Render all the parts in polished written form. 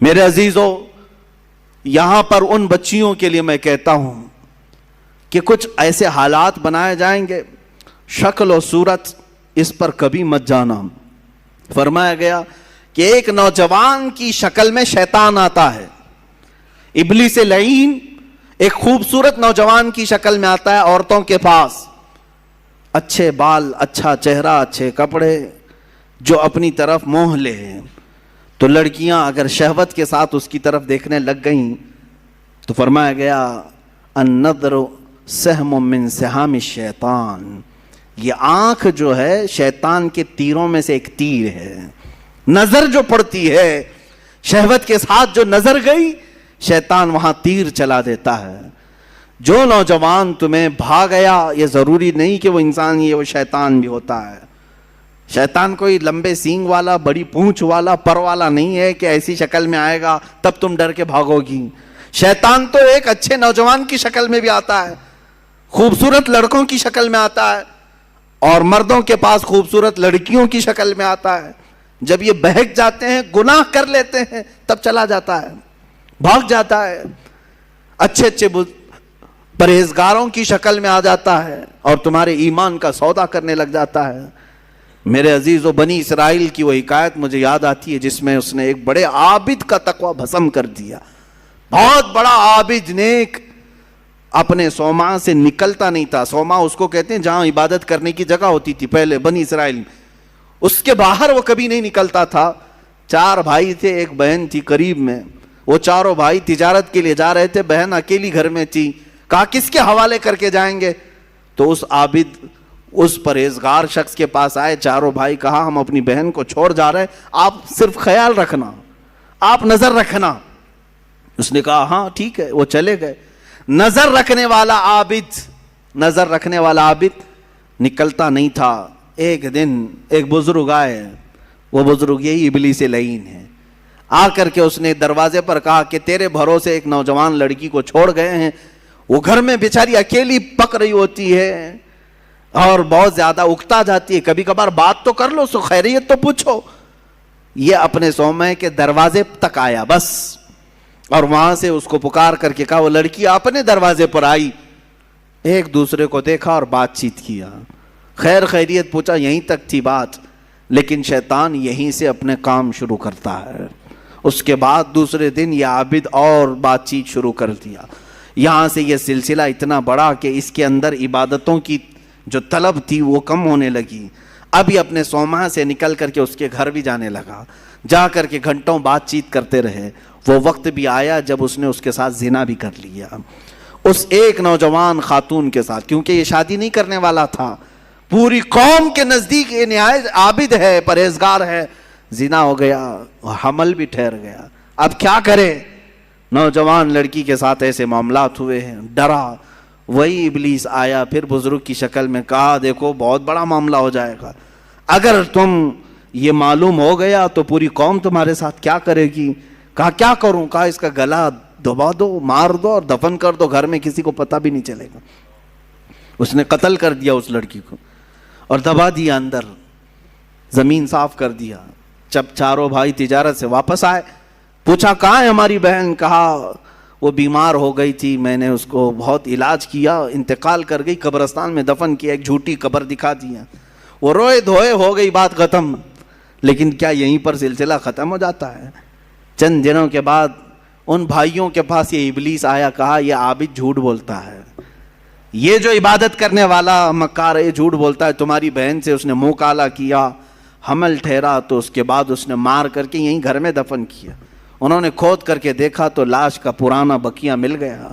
میرے عزیزو، یہاں پر ان بچیوں کے لیے میں کہتا ہوں کہ کچھ ایسے حالات بنائے جائیں گے، شکل و صورت اس پر کبھی مت جانا۔ فرمایا گیا کہ ایک نوجوان کی شکل میں شیطان آتا ہے، ابلیس لعین ایک خوبصورت نوجوان کی شکل میں آتا ہے عورتوں کے پاس، اچھے بال، اچھا چہرہ، اچھے کپڑے، جو اپنی طرف موہ لے۔ تو لڑکیاں اگر شہوت کے ساتھ اس کی طرف دیکھنے لگ گئیں تو فرمایا گیا النظر سہم من سہام الشیطان، یہ آنکھ جو ہے شیطان کے تیروں میں سے ایک تیر ہے۔ نظر جو پڑتی ہے، شہوت کے ساتھ جو نظر گئی، شیطان وہاں تیر چلا دیتا ہے۔ جو نوجوان تمہیں بھا گیا، یہ ضروری نہیں کہ وہ انسان ہی ہے، وہ شیطان بھی ہوتا ہے۔ شیطان کوئی لمبے سینگ والا، بڑی پونچھ والا، پر والا نہیں ہے کہ ایسی شکل میں آئے گا تب تم ڈر کے بھاگو گی۔ شیطان تو ایک اچھے نوجوان کی شکل میں بھی آتا ہے، خوبصورت لڑکوں کی شکل میں آتا ہے، اور مردوں کے پاس خوبصورت لڑکیوں کی شکل میں آتا ہے۔ جب یہ بہک جاتے ہیں، گناہ کر لیتے ہیں، تب چلا جاتا ہے، بھاگ جاتا ہے، اچھے اچھے پرہیزگاروں کی شکل میں آ جاتا ہے اور تمہارے ایمان کا سودا کرنے لگ جاتا ہے۔ میرے عزیزو، بنی اسرائیل کی وہ حکایت مجھے یاد آتی ہے جس میں اس نے ایک بڑے عابد کا تقوی بھسم کر دیا۔ بہت بڑا عابد، نیک، اپنے صومعہ سے نکلتا نہیں تھا۔ صومعہ اس کو کہتے ہیں جہاں عبادت کرنے کی جگہ ہوتی تھی پہلے بنی اسرائیل میں، اس کے باہر وہ کبھی نہیں نکلتا تھا۔ 4 بھائی تھے، ایک بہن تھی قریب میں، وہ چاروں بھائی تجارت کے لیے جا رہے تھے، بہن اکیلی گھر میں تھی۔ کہا کس کے حوالے کر کے جائیں گے؟ تو اس عابد، اس پرہیزگار شخص کے پاس آئے چاروں بھائی، کہا ہم اپنی بہن کو چھوڑ جا رہے ہیں، آپ صرف خیال رکھنا، آپ نظر رکھنا۔ اس نے کہا ہاں ٹھیک ہے، وہ چلے گئے۔ نظر رکھنے والا عابد نکلتا نہیں تھا۔ ایک دن ایک بزرگ آئے، وہ بزرگ یہی ابلیس لعین ہے۔ آ کر کے اس نے دروازے پر کہا کہ تیرے بھروسے ایک نوجوان لڑکی کو چھوڑ گئے ہیں، وہ گھر میں بیچاری اکیلی پک رہی ہوتی ہے اور بہت زیادہ اکتا جاتی ہے، کبھی کبھار بات تو کر لو، سو خیریت تو پوچھو۔ یہ اپنے صومعے کے دروازے تک آیا بس، اور وہاں سے اس کو پکار کر کے کہا، وہ لڑکی اپنے دروازے پر آئی، ایک دوسرے کو دیکھا اور بات چیت کیا، خیر خیریت پوچھا، یہیں تک تھی بات۔ لیکن شیطان یہیں سے اپنے کام شروع کرتا ہے۔ اس کے بعد دوسرے دن یہ عابد اور بات چیت شروع کر دیا۔ یہاں سے یہ سلسلہ اتنا بڑا کہ اس کے اندر عبادتوں کی جو طلب تھی وہ کم ہونے لگی۔ اب یہ اپنے صومعہ سے نکل کر کے اس کے گھر بھی جانے لگا، جا کر کے گھنٹوں بات چیت کرتے رہے۔ وہ وقت بھی آیا جب اس نے اس کے ساتھ زنا بھی کر لیا، اس ایک نوجوان خاتون کے ساتھ، کیونکہ یہ شادی نہیں کرنے والا تھا۔ پوری قوم کے نزدیک یہ نہایت عابد ہے، پرہیزگار ہے، زنا ہو گیا، حمل بھی ٹھہر گیا۔ اب کیا کرے؟ نوجوان لڑکی کے ساتھ ایسے معاملات ہوئے ہیں، ڈرا۔ وہی ابلیس آیا پھر بزرگ کی شکل میں، کہا دیکھو بہت بڑا معاملہ ہو جائے گا، اگر تم یہ معلوم ہو گیا تو پوری قوم تمہارے ساتھ کیا کرے گی؟ کہا کیا کروں؟ کہا اس کا گلا دبا دو، مار دو اور دفن کر دو، گھر میں کسی کو پتہ بھی نہیں چلے گا۔ اس نے قتل کر دیا اس لڑکی کو اور دبا دیا اندر، زمین صاف کر دیا۔ جب چاروں بھائی تجارت سے واپس آئے، پوچھا کہاں ہے ہماری بہن؟ کہا وہ بیمار ہو گئی تھی، میں نے اس کو بہت علاج کیا، انتقال کر گئی، قبرستان میں دفن کیا، ایک جھوٹی قبر دکھا دیا۔ وہ روئے دھوئے، ہو گئی بات ختم۔ لیکن کیا یہیں پر سلسلہ ختم ہو جاتا ہے؟ چند دنوں کے بعد ان بھائیوں کے پاس یہ ابلیس آیا، کہا یہ عابد جھوٹ بولتا ہے، یہ جو عبادت کرنے والا مکار ہے یہ جھوٹ بولتا ہے، تمہاری بہن سے اس نے منہ کالا کیا، حمل ٹھہرا، تو اس کے بعد اس نے مار کر کے یہیں گھر میں دفن کیا۔ انہوں نے کھود کر کے دیکھا تو لاش کا پرانا بقیہ مل گیا۔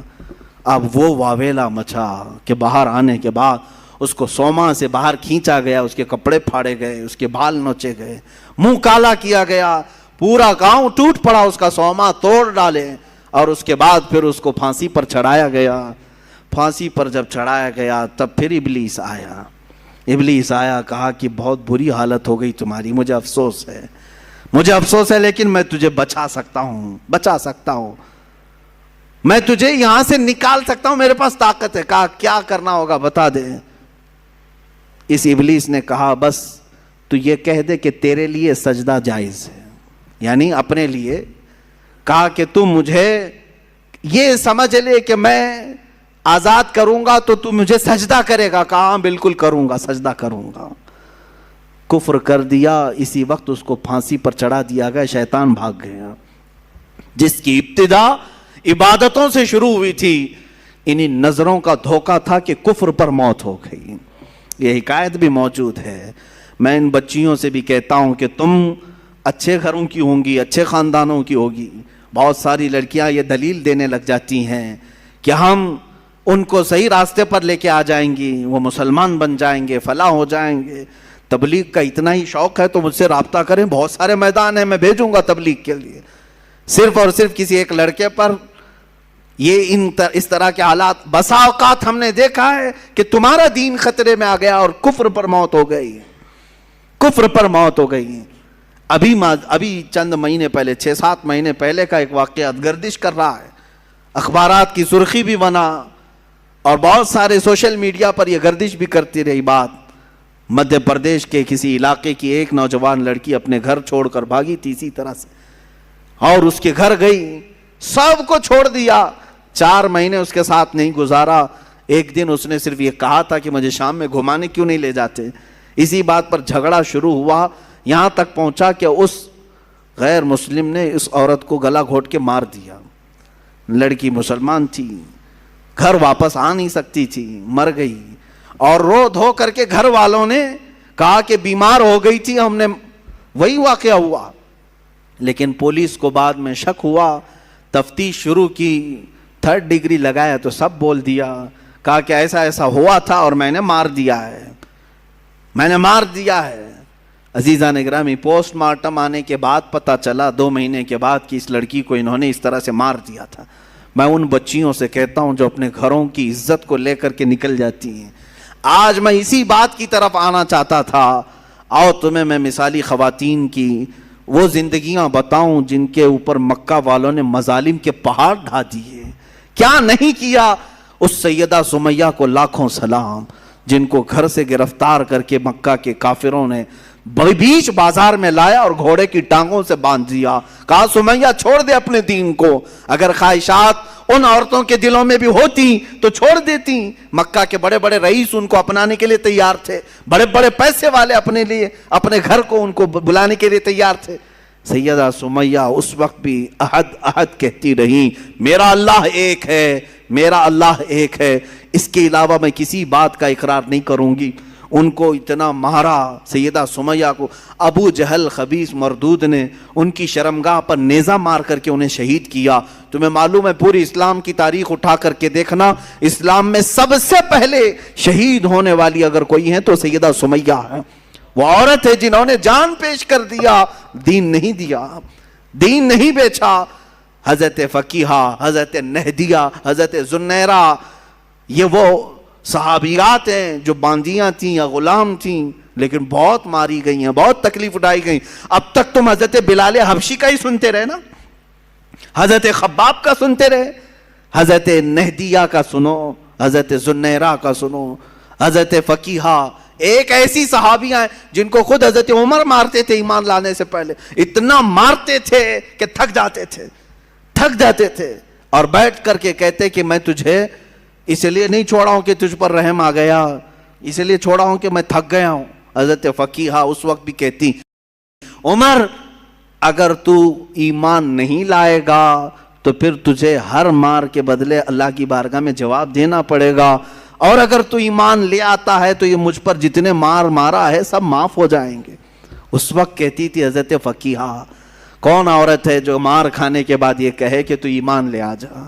اب وہ واویلا مچا کہ باہر آنے کے بعد اس کو صومعہ سے باہر کھینچا گیا، اس کے کپڑے پھاڑے گئے، اس کے بال نوچے گئے، منہ کالا کیا گیا، پورا گاؤں ٹوٹ پڑا، اس کا صومعہ توڑ ڈالے، اور اس کے بعد پھر اس کو پھانسی پر چڑھایا گیا۔ پھانسی پر جب چڑھایا گیا تب پھر ابلیس آیا، کہا کہ بہت بری حالت ہو گئی تمہاری، مجھے افسوس ہے، لیکن میں تجھے بچا سکتا ہوں، میں تجھے یہاں سے نکال سکتا ہوں، میرے پاس طاقت ہے۔ کہا کیا کرنا ہوگا بتا دے۔ اس ابلیس نے کہا بس تو یہ کہہ دے کہ تیرے لیے سجدہ جائز ہے، یعنی اپنے لیے کہا کہ تم مجھے یہ سمجھ لے کہ میں آزاد کروں گا تو تم مجھے سجدہ کرے گا. کہا ہاں بالکل کروں گا, سجدہ کروں گا. کفر کر دیا, اسی وقت اس کو پھانسی پر چڑھا دیا گیا. شیطان بھاگ گیا. جس کی ابتدا عبادتوں سے شروع ہوئی تھی, انہی نظروں کا دھوکہ تھا کہ کفر پر موت ہو گئی. یہ حکایت بھی موجود ہے. میں ان بچیوں سے بھی کہتا ہوں کہ تم اچھے گھروں کی ہوں گی, اچھے خاندانوں کی ہوگی. بہت ساری لڑکیاں یہ دلیل دینے لگ جاتی ہیں کہ ہم ان کو صحیح راستے پر لے کے آ جائیں گی, وہ مسلمان بن جائیں گے, فلاح ہو جائیں گے. تبلیغ کا اتنا ہی شوق ہے تو مجھ سے رابطہ کریں, بہت سارے میدان ہیں, میں بھیجوں گا تبلیغ کے لیے. صرف اور صرف کسی ایک لڑکے پر یہ اس طرح کے حالات. بسا اوقات ہم نے دیکھا ہے کہ تمہارا دین خطرے میں آ گیا اور کفر پر موت ہو گئی, کفر پر موت ہو گئی. ابھی چند مہینے پہلے, 6-7 مہینے پہلے کا ایک واقعہ گردش کر رہا ہے, اخبارات کی سرخی بھی بنا اور بہت سارے سوشل میڈیا پر یہ گردش بھی کرتی رہی بات. مدھیہ پردیش کے کسی علاقے کی ایک نوجوان لڑکی اپنے گھر چھوڑ کر بھاگی تھی اسی طرح سے, اور اس کے گھر گئی, سب کو چھوڑ دیا. 4 مہینے اس کے ساتھ نہیں گزارا. ایک دن اس نے صرف یہ کہا تھا کہ مجھے شام میں گھمانے کیوں نہیں لے جاتے. اسی بات پر جھگڑا شروع ہوا, یہاں تک پہنچا کہ اس غیر مسلم نے اس عورت کو گلا گھونٹ کے مار دیا. لڑکی مسلمان تھی, گھر واپس آ نہیں سکتی تھی, مر گئی. اور رو دھو کر کے گھر والوں نے کہا کہ بیمار ہو گئی تھی, ہم نے وہی واقعہ ہوا. لیکن پولیس کو بعد میں شک ہوا, تفتیش شروع کی, 3rd ڈگری لگایا تو سب بول دیا. کہا کہ ایسا ایسا ہوا تھا اور میں نے مار دیا ہے, میں نے مار دیا ہے. عزیزان گرامی, پوسٹ مارٹم آنے کے بعد پتہ چلا 2 مہینے کے بعد کہ اس لڑکی کو انہوں نے اس طرح سے مار دیا تھا. میں ان بچیوں سے کہتا ہوں جو اپنے گھروں کی عزت کو لے کر کے نکل جاتی ہیں. آج میں اسی بات کی طرف آنا چاہتا تھا. آؤ تمہیں میں مثالی خواتین کی وہ زندگیاں بتاؤں جن کے اوپر مکہ والوں نے مظالم کے پہاڑ ڈھا دیے. کیا نہیں کیا. اس سیدہ سمیہ کو لاکھوں سلام, جن کو گھر سے گرفتار کر کے مکہ کے کافروں نے بیچ بازار میں لایا اور گھوڑے کی ٹانگوں سے باندھ دیا. کہا سمیہ چھوڑ دے اپنے دین کو. اگر خواہشات ان عورتوں کے دلوں میں بھی ہوتی تو چھوڑ دیتی. مکہ کے بڑے بڑے رئیس ان کو اپنانے کے لیے تیار تھے, بڑے بڑے پیسے والے اپنے لیے اپنے گھر کو ان کو بلانے کے لیے تیار تھے. سیدہ سمیہ اس وقت بھی احد احد کہتی رہی, میرا اللہ ایک ہے, میرا اللہ ایک ہے, اس کے علاوہ میں کسی بات کا اقرار نہیں کروں گی. ان کو اتنا مارا سیدہ سمیہ کو. ابو جہل خبیث مردود نے ان کی شرمگاہ پر نیزہ مار کر کے انہیں شہید کیا. تمہیں معلوم ہے پوری اسلام کی تاریخ اٹھا کر کے دیکھنا, اسلام میں سب سے پہلے شہید ہونے والی اگر کوئی ہے تو سیدہ سمیہ ہے. وہ عورت ہے جنہوں نے جان پیش کر دیا, دین نہیں دیا, دین نہیں بیچا. حضرت فقیہہ, حضرت نہدیہ, حضرت زنیرہ, یہ وہ صحابیات ہیں جو باندیاں تھیں یا غلام تھیں لیکن بہت ماری گئی ہیں, بہت تکلیف اٹھائی گئی. اب تک تم حضرت بلال حبشی کا ہی سنتے رہے نا, حضرت خباب کا سنتے رہے, حضرت نہدیہ کا سنو, حضرت زنیرہ کا سنو, حضرت فقیہہ. ایک ایسی صحابیاں ہیں جن کو خود حضرت عمر مارتے تھے ایمان لانے سے پہلے, اتنا مارتے تھے کہ تھک جاتے تھے اور بیٹھ کر کے کہتے کہ میں تجھے اس لیے نہیں چھوڑا ہوں کہ تجھ پر رحم آ گیا, اس لیے چھوڑا ہوں کہ میں تھک گیا ہوں. حضرت فقیہہ اس وقت بھی کہتی, عمر اگر تو ایمان نہیں لائے گا تو پھر تجھے ہر مار کے بدلے اللہ کی بارگاہ میں جواب دینا پڑے گا, اور اگر تو ایمان لے آتا ہے تو یہ مجھ پر جتنے مارا ہے سب معاف ہو جائیں گے. اس وقت کہتی تھی حضرت فقیہہ, کون عورت ہے جو مار کھانے کے بعد یہ کہے کہ تو ایمان لے آ جا,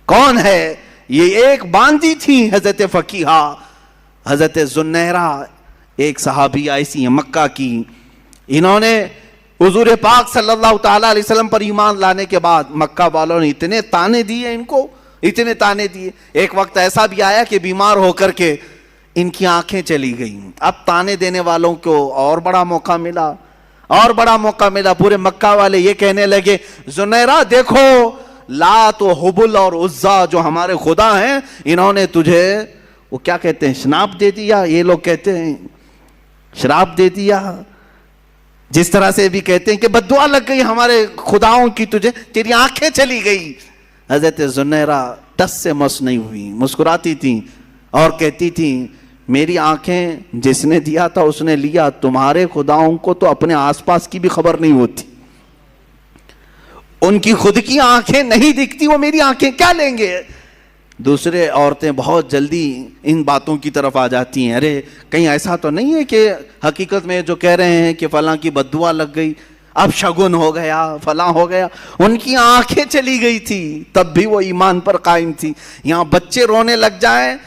کون ہے؟ یہ ایک باندی تھی حضرت فقیہہ. حضرت زنیرہ ایک صحابیہ ایسی ہیں مکہ کی, انہوں نے حضور پاک صلی اللہ تعالیٰ علیہ وسلم پر ایمان لانے کے بعد مکہ والوں نے اتنے تانے دیے ان کو, اتنے تانے دیے. ایک وقت ایسا بھی آیا کہ بیمار ہو کر کے ان کی آنکھیں چلی گئیں. اب تانے دینے والوں کو اور بڑا موقع ملا, پورے مکہ والے یہ کہنے لگے, زنیرہ دیکھو لات و حبل اور عزا جو ہمارے خدا ہیں انہوں نے تجھے وہ کیا کہتے ہیں شناپ دے دیا, یہ لوگ کہتے ہیں شراب دے دیا. جس طرح سے بھی کہتے ہیں کہ بددعا لگ گئی ہمارے خداؤں کی تجھے، تیری آنکھیں چلی گئی. حضرت زنیرہ ٹس سے مس نہیں ہوئی، مسکراتی تھیں اور کہتی تھیں میری آنکھیں جس نے دیا تھا اس نے لیا، تمہارے خداؤں کو تو اپنے آس پاس کی بھی خبر نہیں ہوتی، ان کی خود کی آنکھیں نہیں دکھتی، وہ میری آنکھیں کیا لیں گے. دوسرے عورتیں بہت جلدی ان باتوں کی طرف آ جاتی ہیں، ارے کہیں ایسا تو نہیں ہے کہ حقیقت میں جو کہہ رہے ہیں کہ فلاں کی بددعا لگ گئی، اب شگن ہو گیا، فلاں ہو گیا. ان کی آنکھیں چلی گئی تھی تب بھی وہ ایمان پر قائم تھی. یہاں بچے رونے لگ جائیں،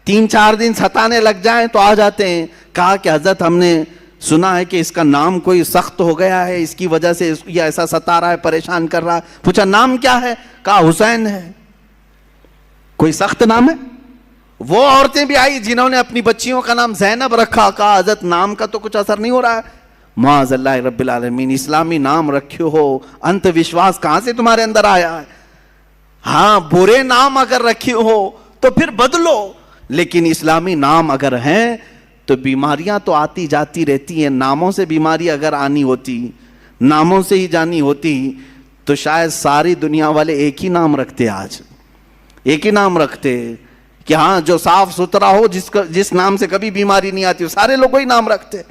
3-4 دن ستانے لگ جائیں تو آ جاتے ہیں. کہا کہ حضرت ہم نے سنا ہے کہ اس کا نام کوئی سخت ہو گیا ہے، اس کی وجہ سے یہ ایسا ستا رہا ہے، پریشان کر رہا ہے. پوچھا نام کیا ہے؟ کہا حسین ہے. کوئی سخت نام ہے؟ وہ عورتیں بھی آئی جنہوں نے اپنی بچیوں کا نام زینب رکھا. کہا حضرت نام کا تو کچھ اثر نہیں ہو رہا ہے. معاذ اللہ رب العالمین، اسلامی نام رکھے ہو، انت وشواس کہاں سے تمہارے اندر آیا ہے؟ ہاں برے نام اگر رکھے ہو تو پھر بدلو، لیکن اسلامی نام اگر ہیں تو بیماریاں تو آتی جاتی رہتی ہیں. ناموں سے بیماری اگر آنی ہوتی، ناموں سے ہی جانی ہوتی تو شاید ساری دنیا والے ایک ہی نام رکھتے، آج ایک ہی نام رکھتے کہ ہاں جو صاف ستھرا ہو، جس نام سے کبھی بیماری نہیں آتی، سارے لوگ وہی نام رکھتے.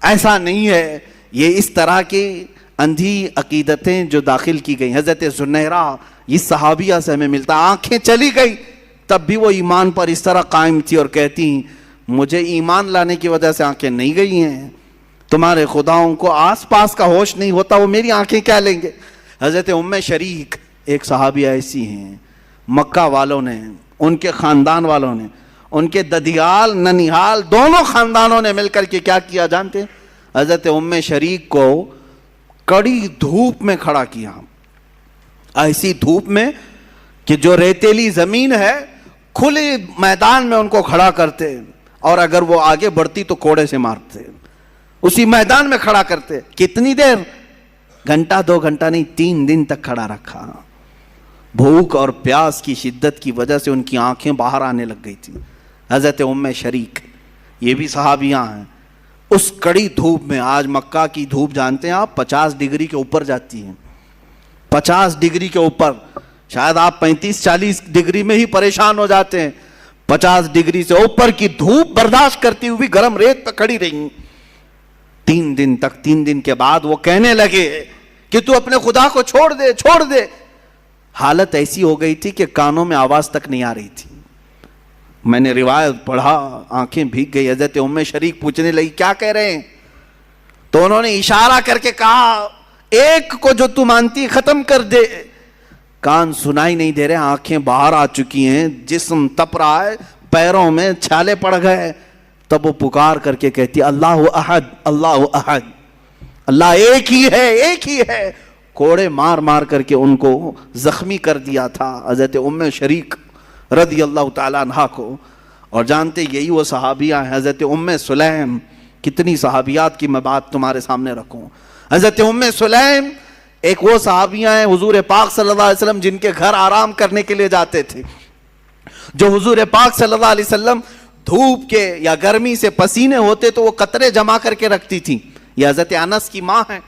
ایسا نہیں ہے. یہ اس طرح کی اندھی عقیدتیں جو داخل کی گئی. حضرت زنیرہ اس صحابیہ سے ہمیں ملتا، آنکھیں چلی گئی تب بھی وہ ایمان پر اس طرح قائم تھی اور کہتی مجھے ایمان لانے کی وجہ سے آنکھیں نہیں گئی ہیں، تمہارے خداؤں کو آس پاس کا ہوش نہیں ہوتا، وہ میری آنکھیں کیا لیں گے. حضرت ام شریک ایک صحابیہ ایسی ہیں، مکہ والوں نے، ان کے خاندان والوں نے، ان کے ددیال ننیحال دونوں خاندانوں نے مل کر کے کیا کیا جانتے ہیں؟ حضرت ام شریک کو کڑی دھوپ میں کھڑا کیا، ایسی دھوپ میں کہ جو ریتیلی زمین ہے کھلے میدان میں ان کو کھڑا کرتے، اور اگر وہ آگے بڑھتی تو کوڑے سے مارتے، اسی میدان میں کھڑا کرتے. کتنی دیر؟ گھنٹہ 2 گھنٹہ نہیں، 3 دن تک کھڑا رکھا. بھوک اور پیاس کی شدت کی وجہ سے ان کی آنکھیں باہر آنے لگ گئی تھی. حضرت ام شریک یہ بھی صحابیاں ہیں. اس کڑی دھوپ میں، آج مکہ کی دھوپ جانتے ہیں آپ 50 ڈگری کے اوپر جاتی ہیں، 50 ڈگری کے اوپر. شاید آپ 35-40 ڈگری میں ہی پریشان ہو جاتے ہیں. 50 ڈگری سے اوپر کی دھوپ برداشت کرتی ہوئی گرم ریت پہ کھڑی رہی 3 دن تک. 3 دن کے بعد وہ کہنے لگے کہ تو اپنے خدا کو چھوڑ دے، چھوڑ دے. حالت ایسی ہو گئی تھی کہ کانوں میں آواز تک نہیں آ رہی تھی. میں نے روایت پڑھا، آنکھیں بھیگ گئی. حضرت ام شریک پوچھنے لگی کیا کہہ رہے ہیں؟ تو انہوں نے اشارہ کر کے کہا ایک کو جو تو مانتی ختم کر دے. کان سنائی نہیں دے رہے، آنکھیں باہر آ چکی ہیں، جسم تپ رہا ہے، پیروں میں چھالے پڑ گئے. تب وہ پکار کر کے کہتی اللہ احد، اللہ احد، اللہ ایک ہی ہے، ایک ہی ہے. کوڑے مار مار کر کے ان کو زخمی کر دیا تھا حضرت ام شریک رضی اللہ تعالیٰ عنہ کو. اور جانتے یہی وہ صحابیہ ہیں. حضرت ام سلیم، کتنی صحابیات کی میں بات تمہارے سامنے رکھوں. حضرت ام سلیم ایک وہ صحابیہ ہیں حضور پاک صلی اللہ علیہ وسلم جن کے گھر آرام کرنے کے لیے جاتے تھے، جو حضور پاک صلی اللہ علیہ وسلم دھوپ کے یا گرمی سے پسینے ہوتے تو وہ قطرے جمع کر کے رکھتی تھی. یہ حضرت انس کی ماں ہیں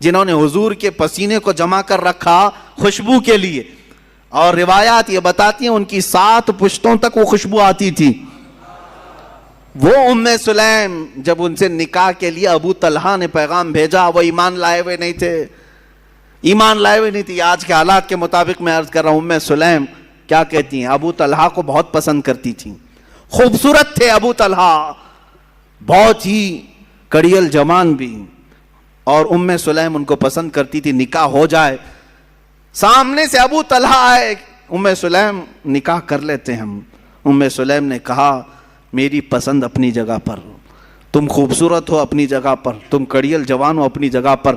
جنہوں نے حضور کے پسینے کو جمع کر رکھا خوشبو کے لیے. اور روایات یہ بتاتی ہیں ان کی 7 پشتوں تک وہ خوشبو آتی تھی. وہ ام سلیم جب ان سے نکاح کے لیے ابو طلحہ نے پیغام بھیجا، وہ ایمان لائے ہوئے نہیں تھے، ایمان لائے ہوئے نہیں تھی. آج کے حالات کے مطابق میں عرض کر رہا ہوں، ام سلیم کیا کہتی ہیں؟ ابو طلحہ کو بہت پسند کرتی تھیں، خوبصورت تھے ابو طلحہ، بہت ہی کڑیل جوان بھی، اور ام سلیم ان کو پسند کرتی تھی. نکاح ہو جائے، سامنے سے ابو طلحہ آئے، ام سلیم نکاح کر لیتے ہم. ام سلیم نے کہا میری پسند اپنی جگہ پر، تم خوبصورت ہو اپنی جگہ پر، تم کڑیل جوان ہو اپنی جگہ پر،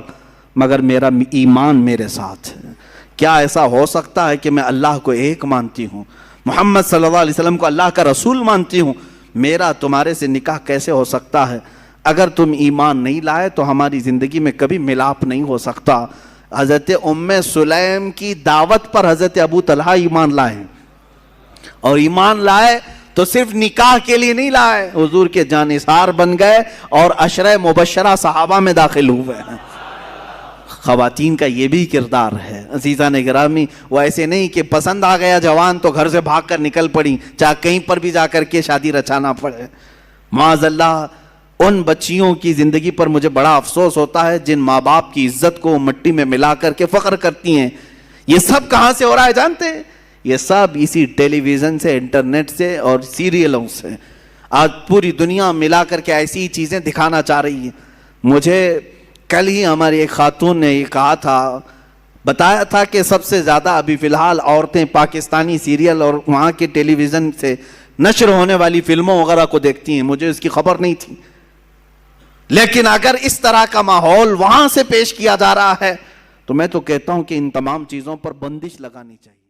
مگر میرا ایمان میرے ساتھ ہے. کیا ایسا ہو سکتا ہے کہ میں اللہ کو ایک مانتی ہوں، محمد صلی اللہ علیہ وسلم کو اللہ کا رسول مانتی ہوں، میرا تمہارے سے نکاح کیسے ہو سکتا ہے؟ اگر تم ایمان نہیں لائے تو ہماری زندگی میں کبھی ملاپ نہیں ہو سکتا. حضرت ام سلیم کی دعوت پر حضرت ابو طلحہ ایمان لائے، اور ایمان لائے تو صرف نکاح کے لیے نہیں لائے، حضور کے جانثار بن گئے اور عشرہ مبشرہ صحابہ میں داخل ہوئے ہیں۔ خواتین کا یہ بھی کردار ہے عزیزان گرامی، وہ ایسے نہیں کہ پسند آ گیا جوان تو گھر سے بھاگ کر نکل پڑی، چاہے کہیں پر بھی جا کر کے شادی رچانا پڑے۔ معاذ اللہ، ان بچیوں کی زندگی پر مجھے بڑا افسوس ہوتا ہے جن ماں باپ کی عزت کو مٹی میں ملا کر کے فخر کرتی ہیں۔ یہ سب کہاں سے ہو رہا ہے جانتے ہیں؟ یہ سب اسی ٹیلی ویژن سے، انٹرنیٹ سے اور سیریلوں سے۔ آج پوری دنیا ملا کر کے ایسی چیزیں دکھانا چاہ رہی ہے۔ مجھے کل ہی ہماری ایک خاتون نے یہ کہا تھا، بتایا تھا کہ سب سے زیادہ ابھی فی الحال عورتیں پاکستانی سیریل اور وہاں کے ٹیلی ویژن سے نشر ہونے والی فلموں وغیرہ کو دیکھتی ہیں۔ مجھے اس کی خبر نہیں تھی، لیکن اگر اس طرح کا ماحول وہاں سے پیش کیا جا رہا ہے تو میں تو کہتا ہوں کہ ان تمام چیزوں پر بندش لگانی چاہیے۔